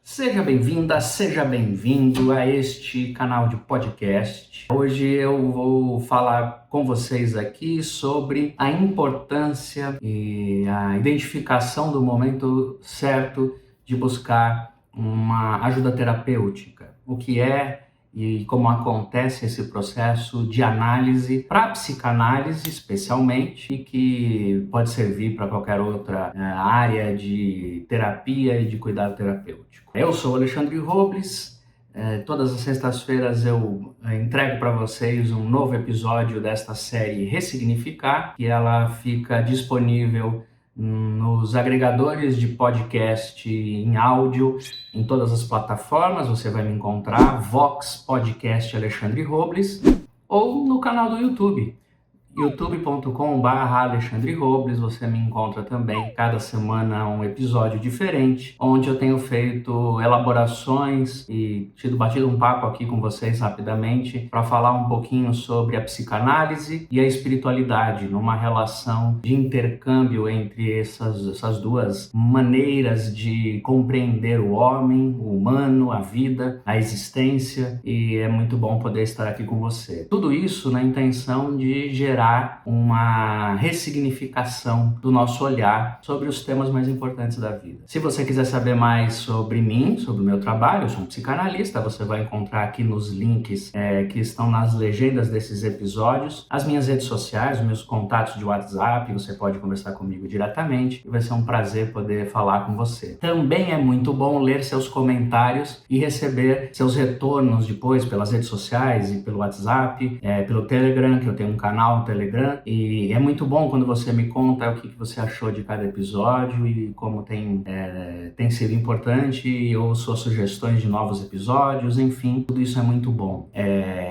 Seja bem-vinda, seja bem-vindo a este canal de podcast. Hoje eu vou falar com vocês aqui sobre a importância e a identificação do momento certo de buscar uma ajuda terapêutica. O que é e como acontece esse processo de análise para a psicanálise especialmente e que pode servir para qualquer outra área de terapia e de cuidado terapêutico. Eu sou Alexandre Robles. Todas as sextas-feiras eu entrego para vocês um novo episódio desta série Ressignificar, que ela fica disponível nos agregadores de podcast em áudio, em todas as plataformas. Você vai me encontrar, Vox Podcast Alexandre Robles, ou no canal do YouTube, youtube.com/Alexandre Robles. Você me encontra também cada semana um episódio diferente, onde eu tenho feito elaborações e batido um papo aqui com vocês rapidamente para falar um pouquinho sobre a psicanálise e a espiritualidade, numa relação de intercâmbio entre essas duas maneiras de compreender o homem, o humano, a vida, a existência, e é muito bom poder estar aqui com você. Tudo isso na intenção de gerar uma ressignificação do nosso olhar sobre os temas mais importantes da vida. Se você quiser saber mais sobre mim, sobre o meu trabalho, eu sou um psicanalista, você vai encontrar aqui nos links que estão nas legendas desses episódios, as minhas redes sociais, os meus contatos de WhatsApp, você pode conversar comigo diretamente e vai ser um prazer poder falar com você. Também é muito bom ler seus comentários e receber seus retornos depois pelas redes sociais e pelo WhatsApp, pelo Telegram, que eu tenho um canal no Telegram, e é muito bom quando você me conta o que você achou de cada episódio e como tem sido importante, ou suas sugestões de novos episódios, enfim, tudo isso é muito bom.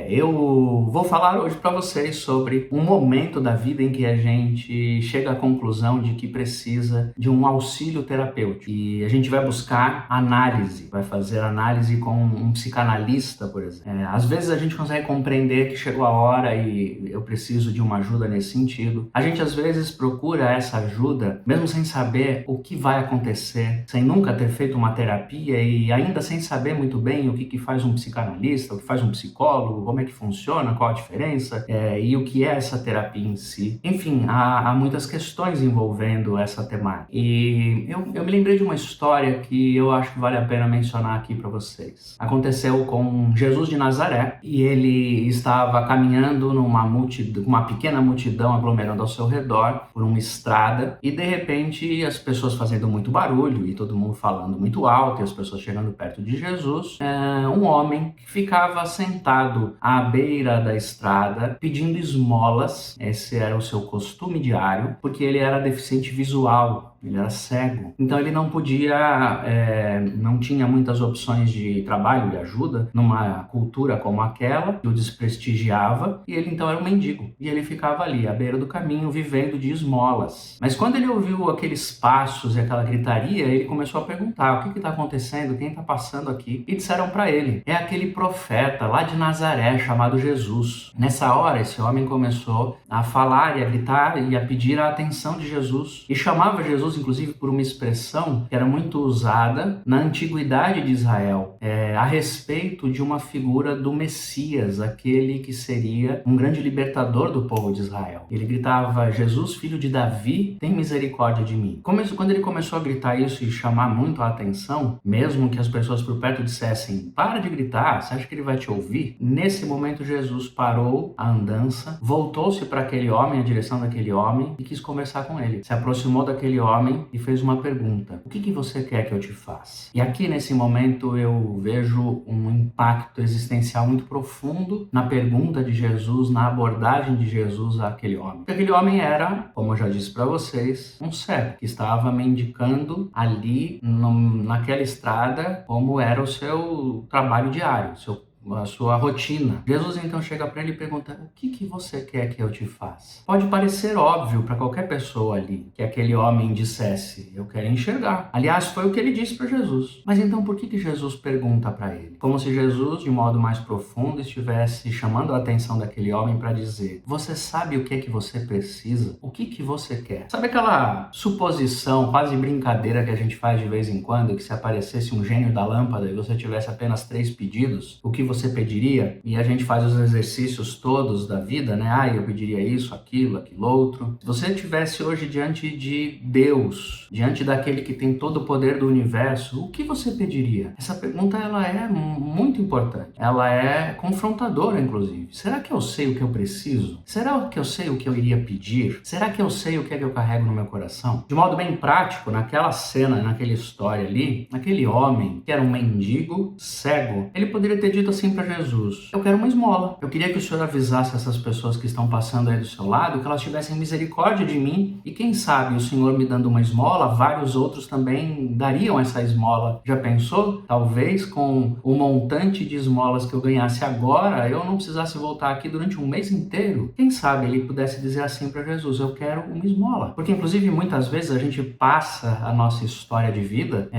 Eu vou falar hoje para vocês sobre um momento da vida em que a gente chega à conclusão de que precisa de um auxílio terapêutico, e a gente vai buscar análise, vai fazer análise com um psicanalista, por exemplo. Às vezes a gente consegue compreender que chegou a hora e eu preciso de uma ajuda nesse sentido. A gente às vezes procura essa ajuda mesmo sem saber o que vai acontecer, sem nunca ter feito uma terapia e ainda sem saber muito bem o que faz um psicanalista, o que faz um psicólogo, como é que funciona, qual a diferença e o que é essa terapia em si. Enfim, há muitas questões envolvendo essa temática. E eu me lembrei de uma história que eu acho que vale a pena mencionar aqui para vocês. Aconteceu com Jesus de Nazaré, e ele estava caminhando uma pequena multidão aglomerando ao seu redor por uma estrada, e de repente as pessoas fazendo muito barulho e todo mundo falando muito alto e as pessoas chegando perto de Jesus. Um homem que ficava sentado à beira da estrada pedindo esmolas. Esse era o seu costume diário, porque ele era deficiente visual, ele era cego, então ele não podia, não tinha muitas opções de trabalho e ajuda numa cultura como aquela que o desprestigiava, e ele então era um mendigo, e ele ficava ali à beira do caminho vivendo de esmolas. Mas quando ele ouviu aqueles passos e aquela gritaria, ele começou a perguntar: o que está acontecendo? Quem está passando aqui? E disseram para ele: é aquele profeta lá de Nazaré chamado Jesus. Nessa hora esse homem começou a falar e a gritar e a pedir a atenção de Jesus, e chamava Jesus inclusive por uma expressão que era muito usada na antiguidade de Israel, a respeito de uma figura do Messias, aquele que seria um grande libertador do povo de Israel. Ele gritava: Jesus, filho de Davi, tem misericórdia de mim. Quando ele começou a gritar isso e chamar muito a atenção, mesmo que as pessoas por perto dissessem: para de gritar, você acha que ele vai te ouvir? Nesse momento Jesus parou a andança, voltou-se para aquele homem, a direção daquele homem, e quis conversar com ele. Se aproximou daquele homem e fez uma pergunta: o que você quer que eu te faça? E aqui nesse momento eu vejo um impacto existencial muito profundo na pergunta de Jesus, na abordagem de Jesus àquele homem. Porque aquele homem era, como eu já disse para vocês, um cego que estava mendicando ali naquela estrada, como era o seu trabalho diário, a sua rotina. Jesus então chega para ele e pergunta: o que você quer que eu te faça? Pode parecer óbvio para qualquer pessoa ali que aquele homem dissesse: eu quero enxergar. Aliás, foi o que ele disse para Jesus. Mas então por que Jesus pergunta para ele? Como se Jesus, de modo mais profundo, estivesse chamando a atenção daquele homem para dizer: você sabe o que é que você precisa? O que você quer? Sabe aquela suposição, quase brincadeira que a gente faz de vez em quando, que se aparecesse um gênio da lâmpada e você tivesse apenas 3 pedidos, o que você pediria? E a gente faz os exercícios todos da vida, né? Eu pediria isso, aquilo outro. Se você estivesse hoje diante de Deus, diante daquele que tem todo o poder do universo, o que você pediria? Essa pergunta, ela é muito importante. Ela é confrontadora, inclusive. Será que eu sei o que eu preciso? Será que eu sei o que eu iria pedir? Será que eu sei o que é que eu carrego no meu coração? De modo bem prático, naquela cena, naquela história ali, aquele homem que era um mendigo cego, ele poderia ter dito assim para Jesus: eu quero uma esmola. Eu queria que o Senhor avisasse essas pessoas que estão passando aí do seu lado, que elas tivessem misericórdia de mim, e quem sabe o Senhor me dando uma esmola, vários outros também dariam essa esmola. Já pensou? Talvez com o montante de esmolas que eu ganhasse agora, eu não precisasse voltar aqui durante um mês inteiro. Quem sabe ele pudesse dizer assim para Jesus: eu quero uma esmola. Porque inclusive muitas vezes a gente passa a nossa história de vida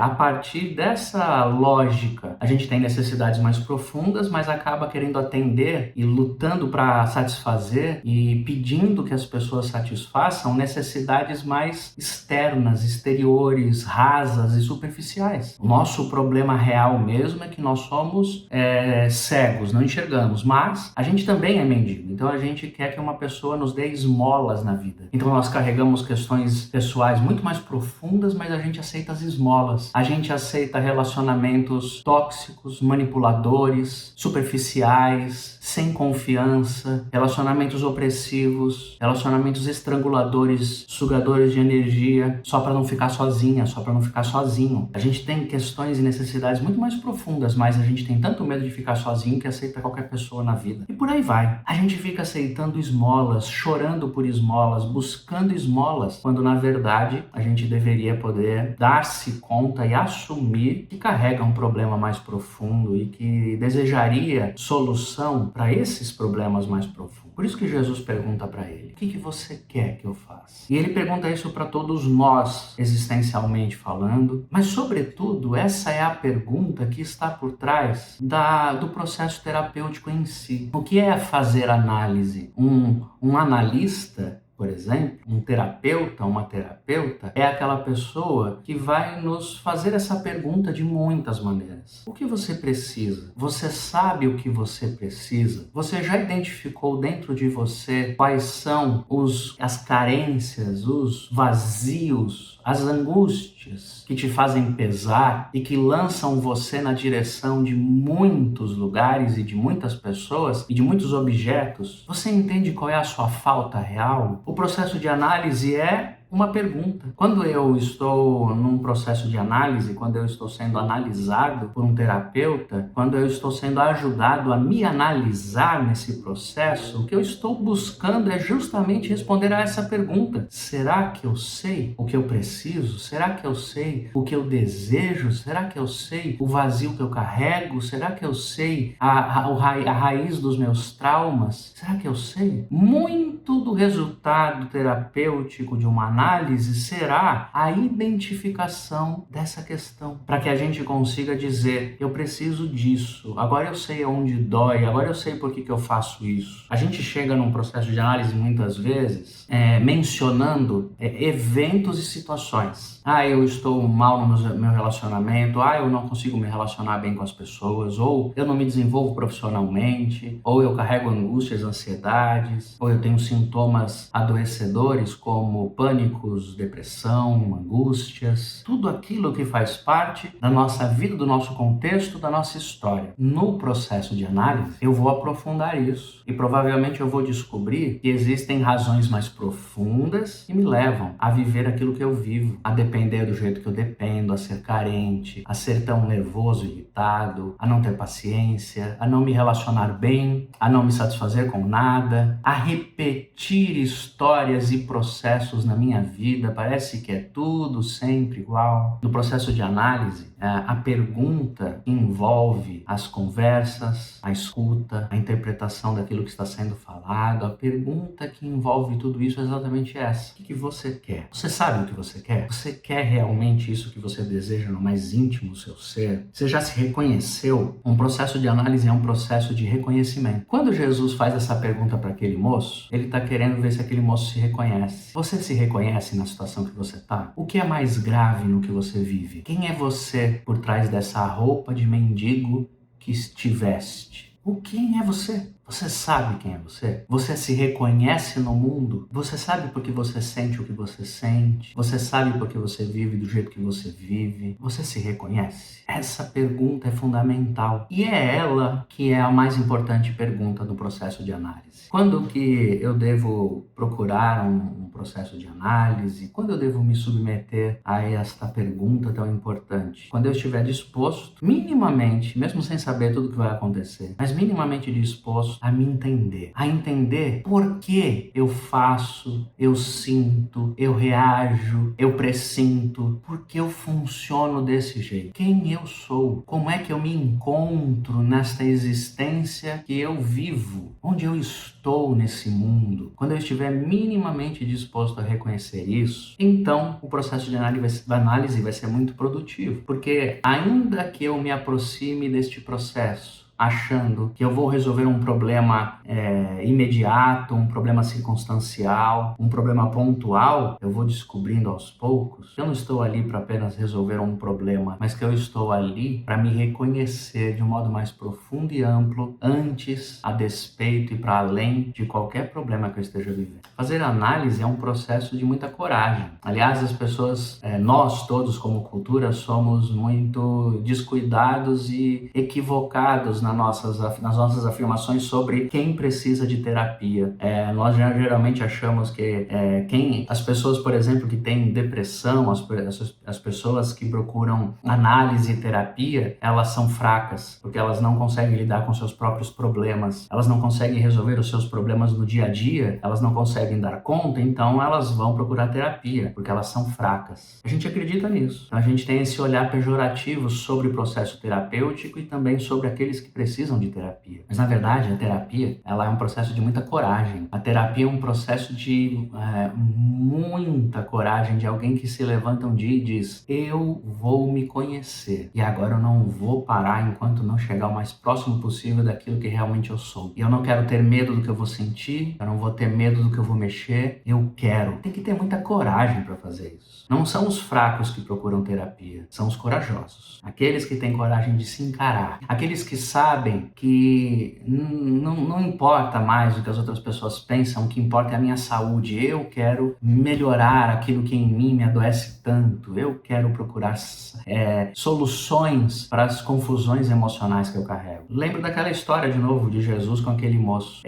a partir dessa lógica. A gente tem necessidades mais profundas, mas acaba querendo atender e lutando para satisfazer e pedindo que as pessoas satisfaçam necessidades mais externas, exteriores, rasas e superficiais. O nosso problema real mesmo é que nós somos cegos, não enxergamos, mas a gente também é mendigo. Então a gente quer que uma pessoa nos dê esmolas na vida. Então nós carregamos questões pessoais muito mais profundas, mas a gente aceita as esmolas. A gente aceita relacionamentos tóxicos, manipuladores, superficiais, sem confiança, relacionamentos opressivos, relacionamentos estranguladores, sugadores de energia, só para não ficar sozinha, só para não ficar sozinho. A gente tem questões e necessidades muito mais profundas, mas a gente tem tanto medo de ficar sozinho que aceita qualquer pessoa na vida. E por aí vai. A gente fica aceitando esmolas, chorando por esmolas, buscando esmolas, quando na verdade a gente deveria poder dar-se conta e assumir que carrega um problema mais profundo e que desejaria solução para esses problemas mais profundos. Por isso que Jesus pergunta para ele: o que você quer que eu faça? E ele pergunta isso para todos nós, existencialmente falando, mas sobretudo essa é a pergunta que está por trás do processo terapêutico em si. O que é fazer análise? Um analista, por exemplo, um terapeuta, uma terapeuta, é aquela pessoa que vai nos fazer essa pergunta de muitas maneiras. O que você precisa? Você sabe o que você precisa? Você já identificou dentro de você quais são as carências, os vazios, as angústias que te fazem pesar e que lançam você na direção de muitos lugares e de muitas pessoas e de muitos objetos? Você entende qual é a sua falta real? O processo de análise é uma pergunta. Quando eu estou num processo de análise, quando eu estou sendo analisado por um terapeuta, quando eu estou sendo ajudado a me analisar nesse processo, o que eu estou buscando é justamente responder a essa pergunta: será que eu sei o que eu preciso? Será que eu sei o que eu desejo? Será que eu sei o vazio que eu carrego? Será que eu sei a raiz dos meus traumas? Será que eu sei? Muito do resultado terapêutico de uma análise será a identificação dessa questão, para que a gente consiga dizer: eu preciso disso, agora eu sei onde dói, agora eu sei por que eu faço isso. A gente chega num processo de análise muitas vezes mencionando eventos e situações. Eu estou mal no meu relacionamento, eu não consigo me relacionar bem com as pessoas, ou eu não me desenvolvo profissionalmente, ou eu carrego angústias, ansiedades, ou eu tenho sintomas adoecedores como pânicos, depressão, angústias, tudo aquilo que faz parte da nossa vida, do nosso contexto, da nossa história. No processo de análise, eu vou aprofundar isso e provavelmente eu vou descobrir que existem razões mais profundas que me levam a viver aquilo que eu vivo, a depender do jeito que eu dependo, a ser carente, a ser tão nervoso, irritado, a não ter paciência, a não me relacionar bem, a não me satisfazer com nada, a repetir histórias e processos na minha minha vida, parece que é tudo sempre igual. No processo de análise, a pergunta envolve as conversas, a escuta, a interpretação daquilo que está sendo falado. A pergunta que envolve tudo isso é exatamente essa: o que você quer? Você sabe o que você quer? Você quer realmente isso que você deseja no mais íntimo do seu ser? Você já se reconheceu? Um processo de análise é um processo de reconhecimento. Quando Jesus faz essa pergunta para aquele moço, ele está querendo ver se aquele moço se reconhece. Você se reconhece na situação que você está? O que é mais grave no que você vive? Quem é você por trás dessa roupa de mendigo que estiveste? Quem é você? Você sabe quem é você? Você se reconhece no mundo? Você sabe por que você sente o que você sente? Você sabe por que você vive do jeito que você vive? Você se reconhece? Essa pergunta é fundamental e é ela que é a mais importante pergunta do processo de análise. Quando que eu devo procurar um processo de análise? Quando eu devo me submeter a esta pergunta tão importante? Quando eu estiver disposto, minimamente, mesmo sem saber tudo o que vai acontecer, mas minimamente disposto a me entender, a entender por que eu faço, eu sinto, eu reajo, eu pressinto, por que eu funciono desse jeito, quem eu sou, como é que eu me encontro nesta existência que eu vivo, onde eu estou nesse mundo. Quando eu estiver minimamente disposto a reconhecer isso, então o processo de análise vai ser muito produtivo, porque ainda que eu me aproxime deste processo achando que eu vou resolver um problema imediato, um problema circunstancial, um problema pontual, eu vou descobrindo aos poucos que eu não estou ali para apenas resolver um problema, mas que eu estou ali para me reconhecer de um modo mais profundo e amplo, antes, a despeito e para além de qualquer problema que eu esteja vivendo. Fazer análise é um processo de muita coragem. Aliás, as pessoas, nós todos como cultura, somos muito descuidados e equivocados nas nossas afirmações sobre quem precisa de terapia. Nós geralmente achamos que as pessoas, por exemplo, que têm depressão, as pessoas que procuram análise e terapia, elas são fracas, porque elas não conseguem lidar com seus próprios problemas, elas não conseguem resolver os seus problemas no dia a dia, elas não conseguem dar conta, então elas vão procurar terapia, porque elas são fracas. A gente acredita nisso. Então a gente tem esse olhar pejorativo sobre o processo terapêutico e também sobre aqueles que precisam de terapia. Mas na verdade a terapia, ela é um processo de muita coragem. A terapia é um processo de muita coragem, de alguém que se levanta um dia e diz: eu vou me conhecer e agora eu não vou parar enquanto não chegar o mais próximo possível daquilo que realmente eu sou. E eu não quero ter medo do que eu vou sentir, eu não vou ter medo do que eu vou mexer, eu quero. Tem que ter muita coragem para fazer isso. Não são os fracos que procuram terapia, são os corajosos. Aqueles que têm coragem de se encarar, aqueles que sabem que não importa mais o que as outras pessoas pensam, o que importa é a minha saúde. Eu quero melhorar aquilo que em mim me adoece tanto. Eu quero procurar soluções para as confusões emocionais que eu carrego. Lembro daquela história de novo de Jesus com aquele moço.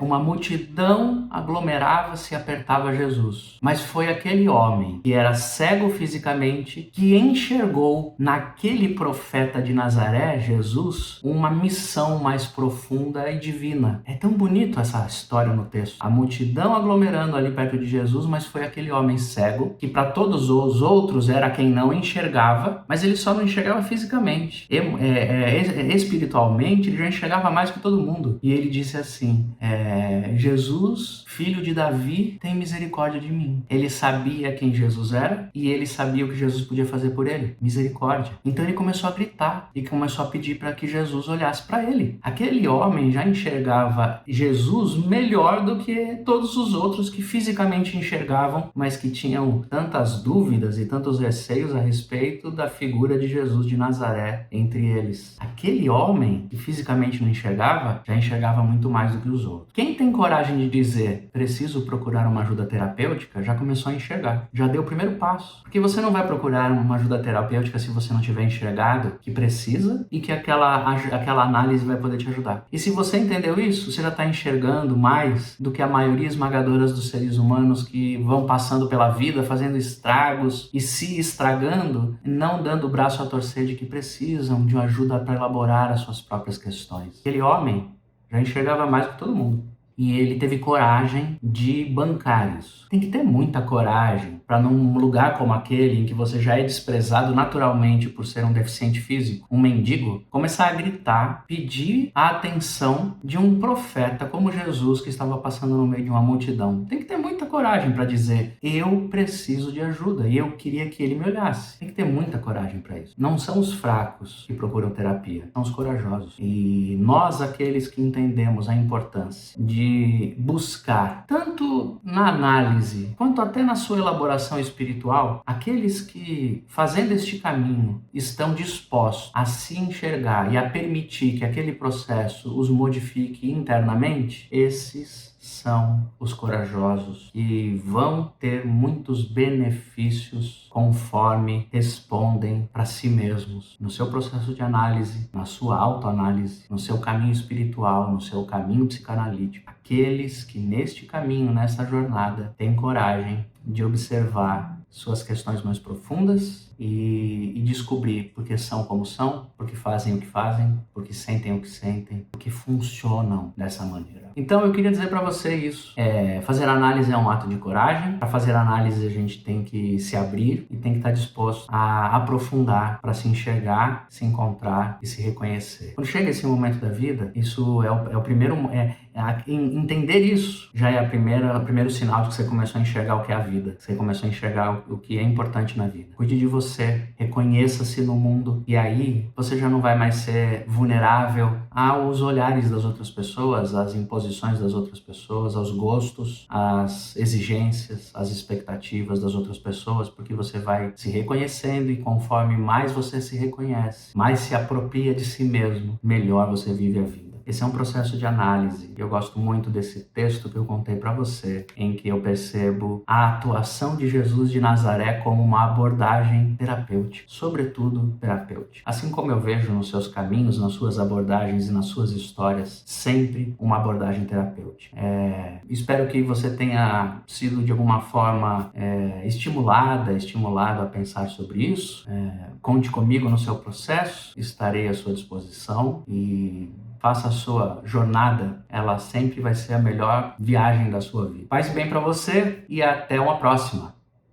Uma multidão aglomerava-se e apertava Jesus, mas foi aquele homem que era cego fisicamente que enxergou naquele profeta de Nazaré, Jesus, uma missão mais profunda e divina. É tão bonito essa história no texto. A multidão aglomerando ali perto de Jesus, mas foi aquele homem cego que para todos os outros era quem não enxergava, mas ele só não enxergava fisicamente. Espiritualmente ele já enxergava mais que todo mundo. E ele disse assim: Jesus, filho de Davi, tem misericórdia de mim. Ele sabia quem Jesus era e ele sabia o que Jesus podia fazer por ele. Misericórdia. Então ele começou a gritar e começou a pedir para que Jesus olhasse para ele. Aquele homem já enxergava Jesus melhor do que todos os outros que fisicamente enxergavam, mas que tinham tantas dúvidas e tantos receios a respeito da figura de Jesus de Nazaré entre eles. Aquele homem que fisicamente não enxergava, já enxergava muito mais do que os outros. Quem tem coragem de dizer: preciso procurar uma ajuda terapêutica, já começou a enxergar, já deu o primeiro passo. Porque você não vai procurar uma ajuda terapêutica se você não tiver enxergado que precisa e que aquela análise vai poder te ajudar. E se você entendeu isso, você já está enxergando mais do que a maioria esmagadora dos seres humanos que vão passando pela vida, fazendo estragos e se estragando, não dando o braço a torcer de que precisam de uma ajuda para elaborar as suas próprias questões. Aquele homem já enxergava mais que todo mundo. e ele teve coragem de bancar isso. Tem que ter muita coragem para, num lugar como aquele em que você já é desprezado naturalmente por ser um deficiente físico, um mendigo, começar a gritar, pedir a atenção de um profeta como Jesus que estava passando no meio de uma multidão. Tem que ter muita coragem para dizer: eu preciso de ajuda e eu queria que ele me olhasse. Tem que ter muita coragem para isso. Não são os fracos que procuram terapia, são os corajosos. E nós, aqueles que entendemos a importância de buscar, tanto na análise quanto até na sua elaboração espiritual, aqueles que, fazendo este caminho, estão dispostos a se enxergar e a permitir que aquele processo os modifique internamente, esses são os corajosos que vão ter muitos benefícios conforme respondem para si mesmos no seu processo de análise, na sua autoanálise, no seu caminho espiritual, no seu caminho psicanalítico. Aqueles que neste caminho, nesta jornada, têm coragem de observar suas questões mais profundas e descobrir por que são como são, porque fazem o que fazem, porque sentem o que sentem, porque funcionam dessa maneira. Então eu queria dizer para você isso. Fazer análise é um ato de coragem. Para fazer análise a gente tem que se abrir e tem que estar disposto a aprofundar para se enxergar, se encontrar e se reconhecer. Quando chega esse momento da vida, isso é o primeiro... entender isso já é o primeiro sinal de que você começou a enxergar o que é a vida. Você começou a enxergar o que é importante na vida. Cuide de você, reconheça-se no mundo e aí você já não vai mais ser vulnerável aos olhares das outras pessoas, às imposições das outras pessoas, aos gostos, às exigências, às expectativas das outras pessoas, porque você vai se reconhecendo e conforme mais você se reconhece, mais se apropria de si mesmo, melhor você vive a vida. Esse é um processo de análise. Eu gosto muito desse texto que eu contei para você, em que eu percebo a atuação de Jesus de Nazaré como uma abordagem terapêutica, sobretudo terapêutica. Assim como eu vejo nos seus caminhos, nas suas abordagens e nas suas histórias, sempre uma abordagem terapêutica. Espero que você tenha sido de alguma forma estimulado a pensar sobre isso. Conte comigo no seu processo, estarei à sua disposição e faça a sua jornada, ela sempre vai ser a melhor viagem da sua vida. Faz bem para você e até uma próxima.